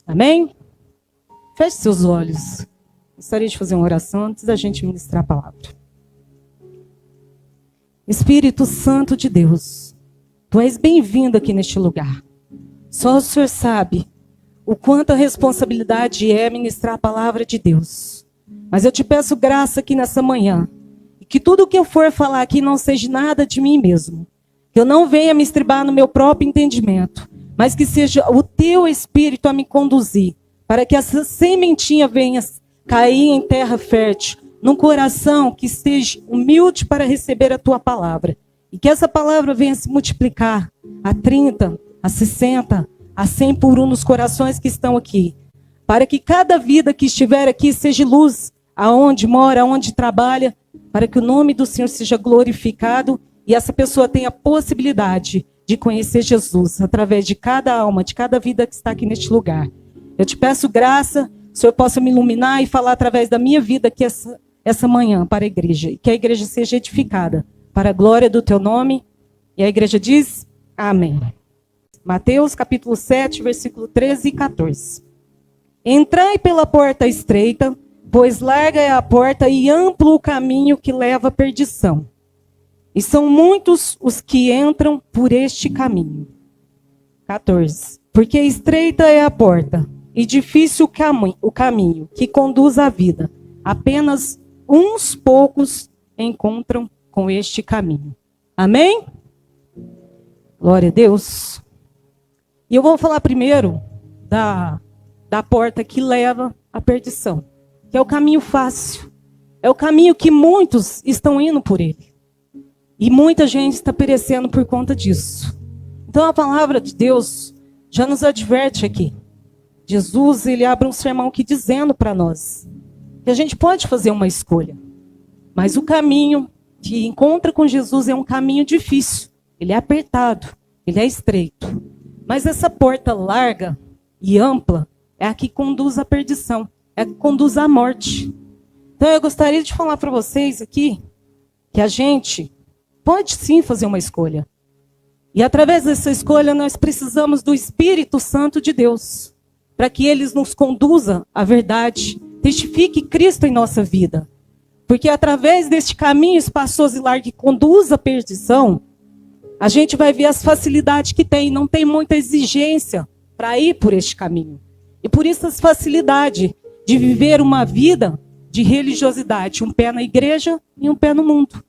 Amém? Feche seus olhos. Gostaria de fazer uma oração antes da gente ministrar a palavra. Espírito Santo de Deus, Tu és bem-vindo aqui neste lugar. Só o Senhor sabe o quanto a responsabilidade é ministrar a palavra de Deus. Mas eu te peço graça aqui nessa manhã. E que tudo o que eu for falar aqui não seja nada de mim mesmo. Que eu não venha me estribar no meu próprio entendimento. Mas que seja o Teu Espírito a me conduzir. Para que essa sementinha venha cair em terra fértil. Num coração que esteja humilde para receber a Tua palavra. E que essa palavra venha se multiplicar a 30, a 60, a 100 por 1 nos corações que estão aqui. Para que cada vida que estiver aqui seja luz, aonde mora, aonde trabalha, para que o nome do Senhor seja glorificado e essa pessoa tenha a possibilidade de conhecer Jesus através de cada alma, de cada vida que está aqui neste lugar. Eu te peço graça, o Senhor possa me iluminar e falar através da minha vida aqui essa manhã para a igreja. E que a igreja seja edificada para a glória do Teu nome. E a igreja diz, amém. Mateus capítulo 7, versículo 13 e 14. Entrai pela porta estreita, pois larga é a porta e amplo o caminho que leva à perdição. E são muitos os que entram por este caminho. 14. Porque estreita é a porta e difícil o caminho que conduz à vida. Apenas uns poucos encontram com este caminho. Amém? Glória a Deus. E eu vou falar primeiro da porta que leva à perdição, que é o caminho fácil. É o caminho que muitos estão indo por ele. E muita gente está perecendo por conta disso. Então a palavra de Deus já nos adverte aqui. Jesus, ele abre um sermão aqui dizendo para nós que a gente pode fazer uma escolha. Mas o caminho que encontra com Jesus é um caminho difícil. Ele é apertado, ele é estreito. Mas essa porta larga e ampla é a que conduz à perdição, é a que conduz à morte. Então eu gostaria de falar para vocês aqui que a gente pode sim fazer uma escolha. E através dessa escolha nós precisamos do Espírito Santo de Deus, para que Ele nos conduza à verdade, testifique Cristo em nossa vida. Porque através deste caminho espaçoso e largo que conduz à perdição, a gente vai ver as facilidades que tem. Não tem muita exigência para ir por este caminho. E por isso as facilidades de viver uma vida de religiosidade. Um pé na igreja e um pé no mundo.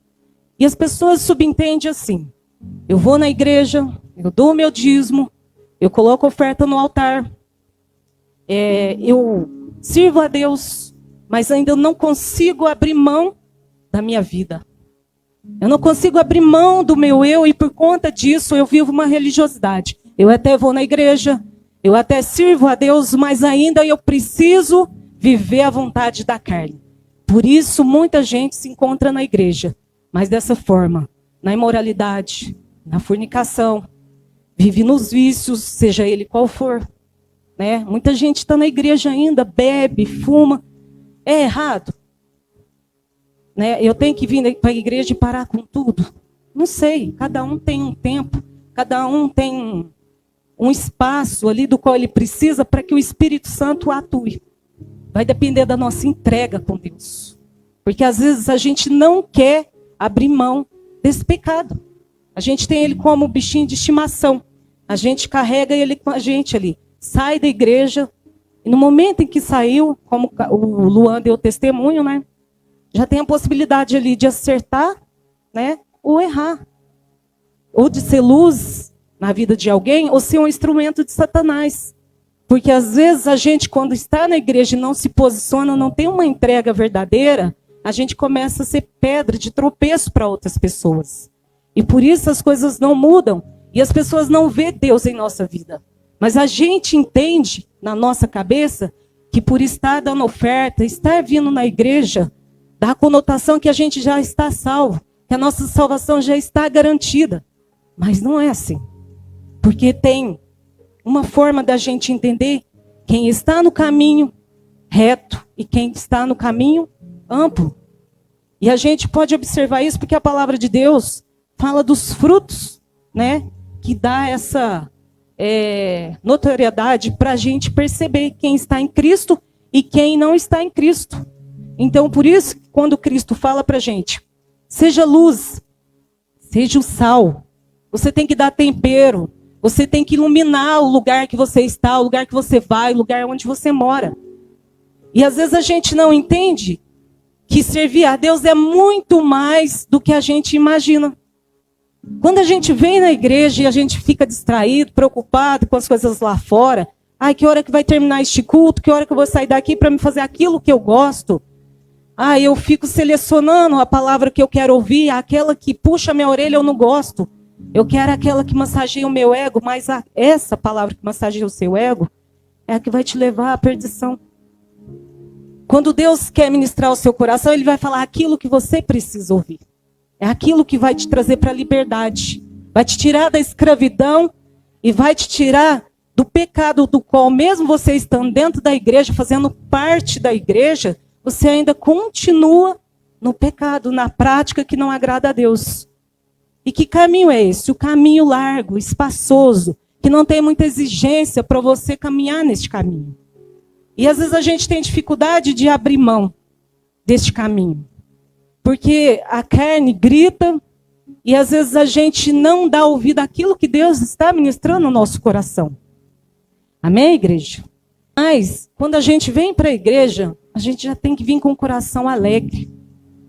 E as pessoas subentendem assim. Eu vou na igreja, eu dou o meu dízimo, eu coloco oferta no altar. Eu sirvo a Deus, mas ainda não consigo abrir mão da minha vida. Eu não consigo abrir mão do meu eu e por conta disso eu vivo uma religiosidade. Eu até vou na igreja, eu até sirvo a Deus, mas ainda eu preciso viver a vontade da carne. Por isso muita gente se encontra na igreja, mas dessa forma, na imoralidade, na fornicação, vive nos vícios, seja ele qual for. Né? Muita gente está na igreja ainda, bebe, fuma. É errado? Né? Eu tenho que vir para a igreja e parar com tudo? Não sei, cada um tem um tempo, cada um tem um espaço ali do qual ele precisa para que o Espírito Santo atue. Vai depender da nossa entrega com Deus. Porque às vezes a gente não quer abrir mão desse pecado. A gente tem ele como bichinho de estimação. A gente carrega ele com a gente ali. Sai da igreja, e no momento em que saiu, como o Luan deu testemunho, né? Já tem a possibilidade ali de acertar, né? Ou errar. Ou de ser luz na vida de alguém, ou ser um instrumento de Satanás. Porque às vezes a gente, quando está na igreja e não se posiciona, não tem uma entrega verdadeira, a gente começa a ser pedra de tropeço para outras pessoas. E por isso as coisas não mudam. E as pessoas não vê Deus em nossa vida. Mas a gente entende na nossa cabeça que por estar dando oferta, estar vindo na igreja, dá a conotação que a gente já está salvo, que a nossa salvação já está garantida. Mas não é assim. Porque tem uma forma da gente entender quem está no caminho reto e quem está no caminho amplo. E a gente pode observar isso porque a palavra de Deus fala dos frutos, né? Que dá notoriedade para a gente perceber quem está em Cristo e quem não está em Cristo. Então, por isso, quando Cristo fala para a gente, seja luz, seja o sal, você tem que dar tempero, você tem que iluminar o lugar que você está, o lugar que você vai, o lugar onde você mora. E às vezes a gente não entende que servir a Deus é muito mais do que a gente imagina. Quando a gente vem na igreja e a gente fica distraído, preocupado com as coisas lá fora, ai, que hora que vai terminar este culto, que hora que eu vou sair daqui para me fazer aquilo que eu gosto. Ai, eu fico selecionando a palavra que eu quero ouvir, aquela que puxa minha orelha eu não gosto. Eu quero aquela que massageia o meu ego, mas essa palavra que massageia o seu ego é a que vai te levar à perdição. Quando Deus quer ministrar o seu coração, Ele vai falar aquilo que você precisa ouvir. É aquilo que vai te trazer para a liberdade. Vai te tirar da escravidão e vai te tirar do pecado do qual, mesmo você estando dentro da igreja, fazendo parte da igreja, você ainda continua no pecado, na prática que não agrada a Deus. E que caminho é esse? O caminho largo, espaçoso, que não tem muita exigência para você caminhar neste caminho. E às vezes a gente tem dificuldade de abrir mão deste caminho. Porque a carne grita e às vezes a gente não dá ouvido àquilo que Deus está ministrando no nosso coração. Amém, igreja? Mas quando a gente vem para a igreja, a gente já tem que vir com o coração alegre.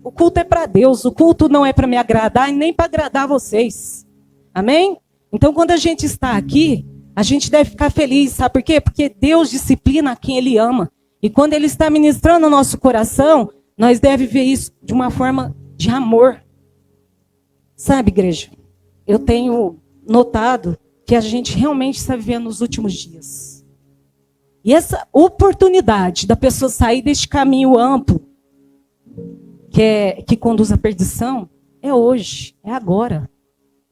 O culto é para Deus, o culto não é para me agradar e nem para agradar vocês. Amém? Então quando a gente está aqui, a gente deve ficar feliz, sabe por quê? Porque Deus disciplina quem Ele ama. E quando Ele está ministrando o nosso coração, nós devemos ver isso de uma forma de amor. Sabe, igreja? Eu tenho notado que a gente realmente está vivendo nos últimos dias. E essa oportunidade da pessoa sair deste caminho amplo, que conduz à perdição, é hoje, é agora.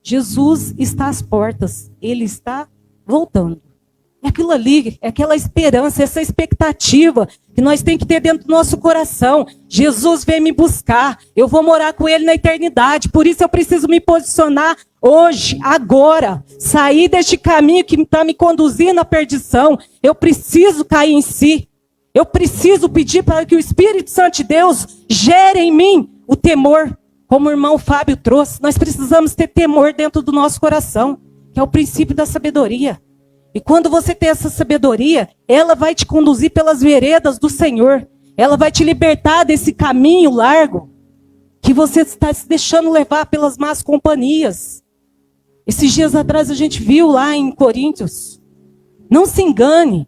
Jesus está às portas, Ele está voltando. É aquilo ali, é aquela esperança, essa expectativa que nós temos que ter dentro do nosso coração. Jesus vem me buscar, eu vou morar com Ele na eternidade, por isso eu preciso me posicionar hoje, agora. Sair deste caminho que está me conduzindo à perdição. Eu preciso cair em si. Eu preciso pedir para que o Espírito Santo de Deus gere em mim o temor, como o irmão Fábio trouxe. Nós precisamos ter temor dentro do nosso coração, que é o princípio da sabedoria. E quando você tem essa sabedoria, ela vai te conduzir pelas veredas do Senhor. Ela vai te libertar desse caminho largo que você está se deixando levar pelas más companhias. Esses dias atrás a gente viu lá em Coríntios. Não se engane,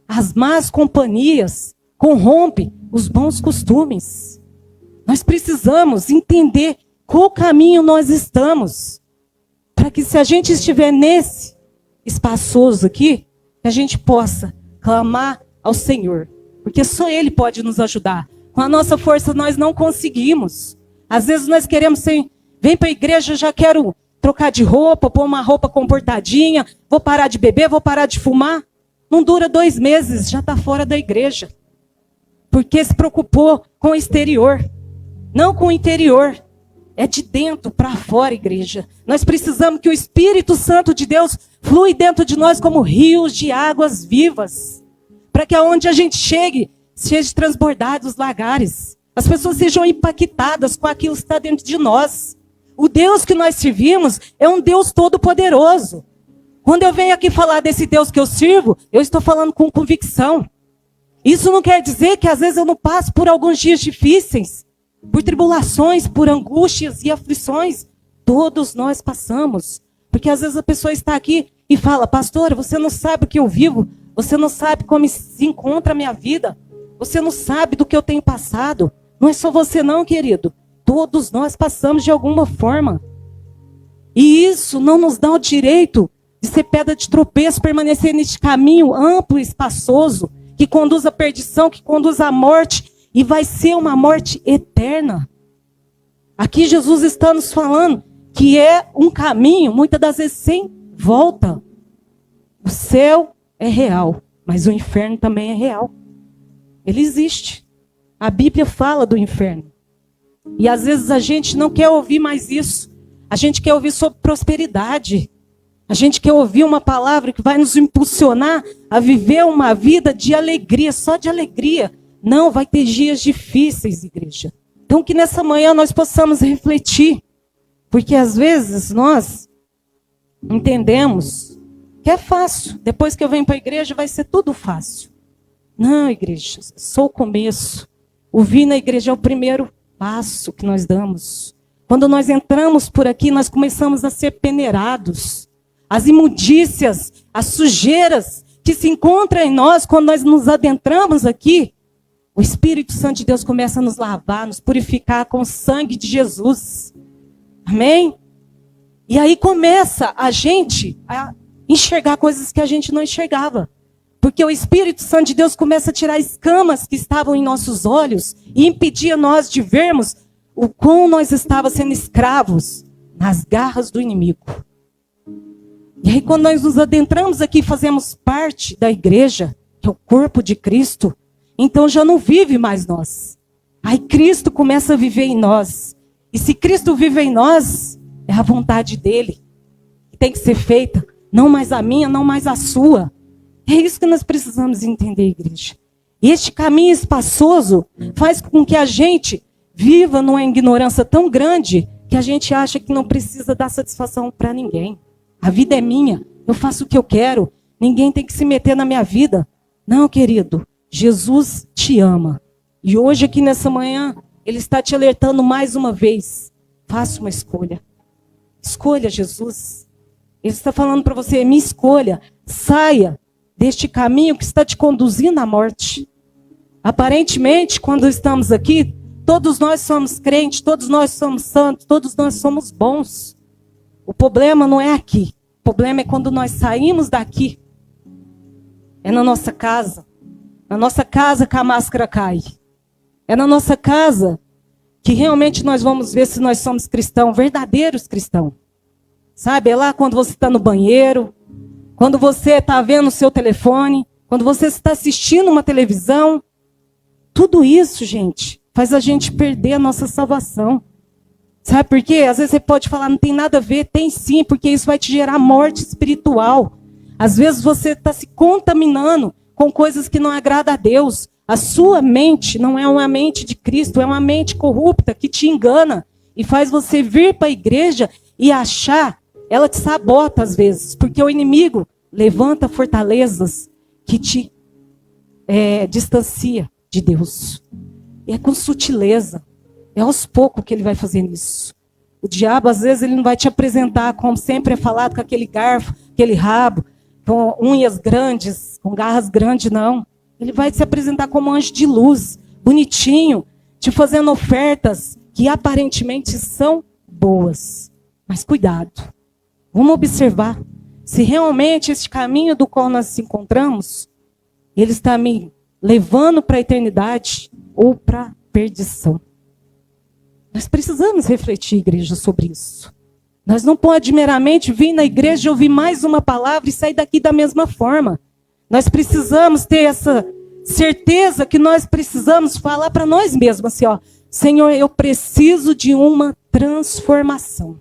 as más companhias corrompem os bons costumes. Nós precisamos entender qual caminho nós estamos, para que se a gente estiver nesse espaçoso aqui, que a gente possa clamar ao Senhor, porque só Ele pode nos ajudar. Com a nossa força nós não conseguimos. Às vezes nós queremos ser, vem para a igreja, já quero trocar de roupa, pôr uma roupa comportadinha, vou parar de beber, vou parar de fumar. Não dura 2 meses, já está fora da igreja. Porque se preocupou com o exterior, não com o interior. É de dentro para fora, igreja. Nós precisamos que o Espírito Santo de Deus flui dentro de nós como rios de águas vivas. Para que aonde a gente chegue, seja transbordado os lagares. As pessoas sejam impactadas com aquilo que está dentro de nós. O Deus que nós servimos é um Deus todo-poderoso. Quando eu venho aqui falar desse Deus que eu sirvo, eu estou falando com convicção. Isso não quer dizer que às vezes eu não passo por alguns dias difíceis, por tribulações, por angústias e aflições. Todos nós passamos. Porque às vezes a pessoa está aqui e fala, pastora, você não sabe o que eu vivo, você não sabe como se encontra a minha vida, você não sabe do que eu tenho passado. Não é só você não, querido. Todos nós passamos de alguma forma. E isso não nos dá o direito de ser pedra de tropeço, permanecer neste caminho amplo e espaçoso, que conduz à perdição, que conduz à morte, e vai ser uma morte eterna. Aqui Jesus está nos falando que é um caminho, muitas das vezes, sem volta. O céu é real, mas o inferno também é real. Ele existe. A Bíblia fala do inferno. E às vezes a gente não quer ouvir mais isso. A gente quer ouvir sobre prosperidade. A gente quer ouvir uma palavra que vai nos impulsionar a viver uma vida de alegria, só de alegria. Não, vai ter dias difíceis, igreja. Então que nessa manhã nós possamos refletir. Porque às vezes nós entendemos que é fácil. Depois que eu venho para a igreja vai ser tudo fácil. Não, igreja, só o começo. O vir na igreja é o primeiro passo que nós damos. Quando nós entramos por aqui, nós começamos a ser peneirados. As imundícias, as sujeiras que se encontram em nós quando nós nos adentramos aqui, o Espírito Santo de Deus começa a nos lavar, nos purificar com o sangue de Jesus. Amém? E aí começa a gente a enxergar coisas que a gente não enxergava. Porque o Espírito Santo de Deus começa a tirar escamas que estavam em nossos olhos e impedia nós de vermos o quão nós estávamos sendo escravos nas garras do inimigo. E aí quando nós nos adentramos aqui e fazemos parte da igreja, que é o corpo de Cristo, então já não vive mais nós. Aí Cristo começa a viver em nós. E se Cristo vive em nós, é a vontade dele que tem que ser feita. Não mais a minha, não mais a sua. É isso que nós precisamos entender, igreja. E este caminho espaçoso faz com que a gente viva numa ignorância tão grande que a gente acha que não precisa dar satisfação para ninguém. A vida é minha, eu faço o que eu quero, ninguém tem que se meter na minha vida. Não, querido, Jesus te ama. E hoje aqui nessa manhã, Ele está te alertando mais uma vez. Faça uma escolha. Escolha Jesus. Ele está falando para você, me escolha. Saia deste caminho que está te conduzindo à morte. Aparentemente, quando estamos aqui, todos nós somos crentes, todos nós somos santos, todos nós somos bons. O problema não é aqui. O problema é quando nós saímos daqui. É na nossa casa. Na nossa casa que a máscara cai. É na nossa casa que realmente nós vamos ver se nós somos cristãos, verdadeiros cristãos. Sabe, é lá quando você está no banheiro, quando você está vendo o seu telefone, quando você está assistindo uma televisão. Tudo isso, gente, faz a gente perder a nossa salvação. Sabe por quê? Às vezes você pode falar, não tem nada a ver. Tem sim, porque isso vai te gerar morte espiritual. Às vezes você está se contaminando com coisas que não agradam a Deus. A sua mente não é uma mente de Cristo, é uma mente corrupta que te engana e faz você vir para a igreja e achar, ela te sabota às vezes, porque o inimigo levanta fortalezas que te distancia de Deus. E é com sutileza. É aos poucos que ele vai fazendo isso. O diabo, às vezes, ele não vai te apresentar, como sempre é falado, com aquele garfo, aquele rabo, com unhas grandes, com garras grandes, não. Ele vai se apresentar como anjo de luz, bonitinho, te fazendo ofertas que aparentemente são boas. Mas cuidado. Vamos observar se realmente este caminho do qual nós nos encontramos, ele está me levando para a eternidade ou para a perdição. Nós precisamos refletir, igreja, sobre isso. Nós não podemos meramente vir na igreja e ouvir mais uma palavra e sair daqui da mesma forma. Nós precisamos ter essa certeza que nós precisamos falar para nós mesmos assim, ó, Senhor, eu preciso de uma transformação.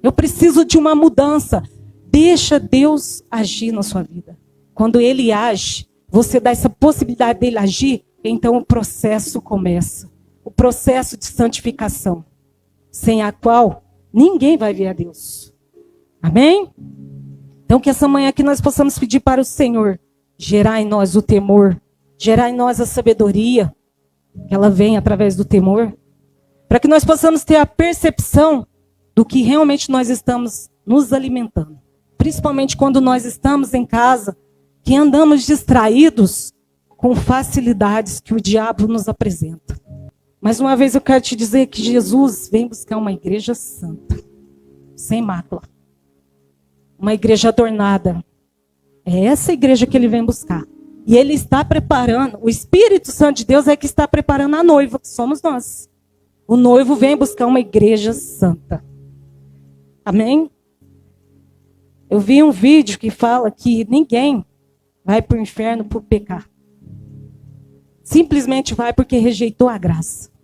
Eu preciso de uma mudança. Deixa Deus agir na sua vida. Quando Ele age, você dá essa possibilidade dele agir, então o processo começa. O processo de santificação, sem a qual ninguém vai ver a Deus. Amém? Então que essa manhã aqui nós possamos pedir para o Senhor gerar em nós o temor, gerar em nós a sabedoria, que ela vem através do temor, para que nós possamos ter a percepção do que realmente nós estamos nos alimentando. Principalmente quando nós estamos em casa, que andamos distraídos com facilidades que o diabo nos apresenta. Mais uma vez eu quero te dizer que Jesus vem buscar uma igreja santa, sem mácula. Uma igreja adornada. É essa igreja que ele vem buscar. E ele está preparando, o Espírito Santo de Deus é que está preparando a noiva, que somos nós. O noivo vem buscar uma igreja santa. Amém? Eu vi um vídeo que fala que ninguém vai para o inferno por pecar. Simplesmente vai porque rejeitou a graça.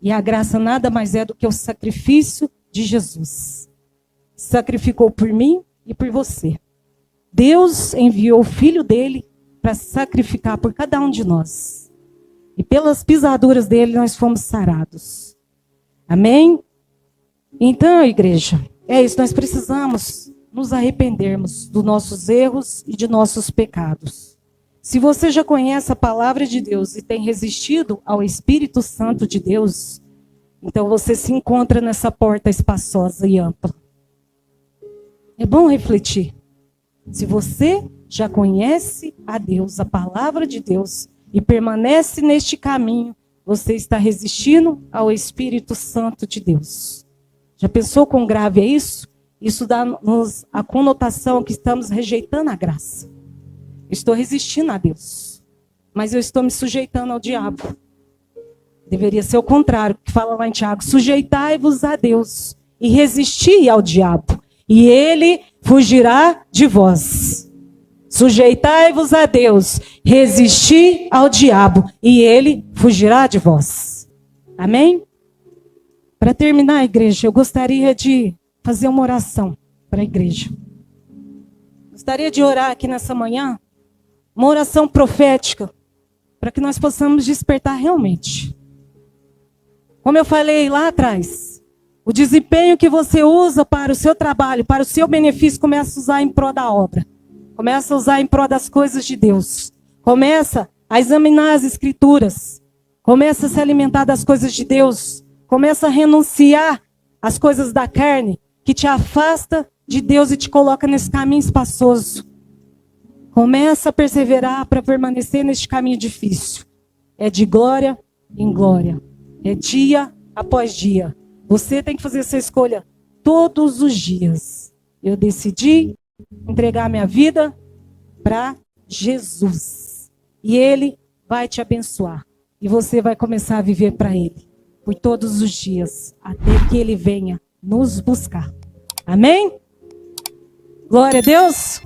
E a graça nada mais é do que o sacrifício de Jesus. Sacrificou por mim e por você. Deus enviou o Filho dele para sacrificar por cada um de nós. E pelas pisaduras dele nós fomos sarados. Amém? Então, igreja, é isso. Nós precisamos nos arrependermos dos nossos erros e de nossos pecados. Se você já conhece a palavra de Deus e tem resistido ao Espírito Santo de Deus, então você se encontra nessa porta espaçosa e ampla. É bom refletir. Se você já conhece a Deus, a palavra de Deus, e permanece neste caminho, você está resistindo ao Espírito Santo de Deus. Já pensou quão grave é isso? Isso dá-nos a conotação que estamos rejeitando a graça. Estou resistindo a Deus, mas eu estou me sujeitando ao diabo. Deveria ser o contrário, que fala lá em Tiago: sujeitai-vos a Deus e resisti ao diabo, e ele fugirá de vós. Sujeitai-vos a Deus, resisti ao diabo, e ele fugirá de vós. Amém? Para terminar, igreja, eu gostaria de fazer uma oração para a igreja. Gostaria de orar aqui nessa manhã, uma oração profética, para que nós possamos despertar realmente. Como eu falei lá atrás, o desempenho que você usa para o seu trabalho, para o seu benefício, começa a usar em prol da obra. Começa a usar em prol das coisas de Deus. Começa a examinar as escrituras. Começa a se alimentar das coisas de Deus. Começa a renunciar às coisas da carne, que te afasta de Deus e te coloca nesse caminho espaçoso. Começa a perseverar para permanecer neste caminho difícil. É de glória em glória. É dia após dia. Você tem que fazer essa escolha todos os dias. Eu decidi entregar minha vida para Jesus. E Ele vai te abençoar. E você vai começar a viver para Ele. Por todos os dias. Até que Ele venha nos buscar. Amém? Glória a Deus.